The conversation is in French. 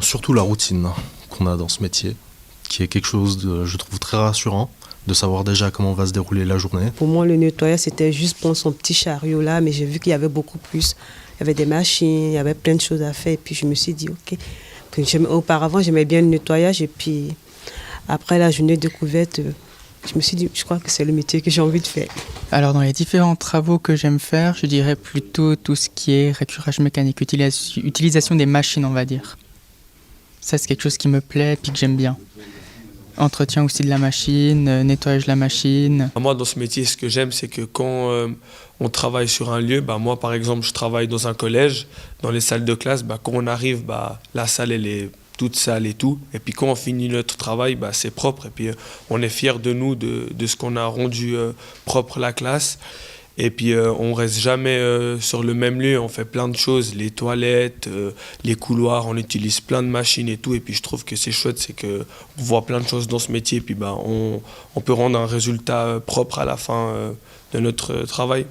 Surtout la routine qu'on a dans ce métier, qui est quelque chose de, je trouve, très rassurant, de savoir déjà comment va se dérouler la journée. Pour moi, le nettoyage, c'était juste prendre son petit chariot là, mais j'ai vu qu'il y avait beaucoup plus. Il y avait des machines, il y avait plein de choses à faire. Et puis je me suis dit, ok. Auparavant, j'aimais bien le nettoyage. Et puis après la journée découverte, je me suis dit, je crois que c'est le métier que j'ai envie de faire. Alors dans les différents travaux que j'aime faire, je dirais plutôt tout ce qui est récurage mécanique, utilisation des machines, on va dire. Ça, c'est quelque chose qui me plaît et puis que j'aime bien. Entretien aussi de la machine, nettoyage de la machine. Moi, dans ce métier, ce que j'aime, c'est que quand on travaille sur un lieu, moi, par exemple, je travaille dans un collège, dans les salles de classe, quand on arrive, la salle, elle est toute sale et tout. Et puis quand on finit notre travail, c'est propre. Et puis on est fiers de nous, de ce qu'on a rendu propre la classe. Et puis on reste jamais sur le même lieu, on fait plein de choses, les toilettes, les couloirs, on utilise plein de machines et tout. Et puis je trouve que c'est chouette, c'est qu'on voit plein de choses dans ce métier. Et puis on peut rendre un résultat propre à la fin de notre travail.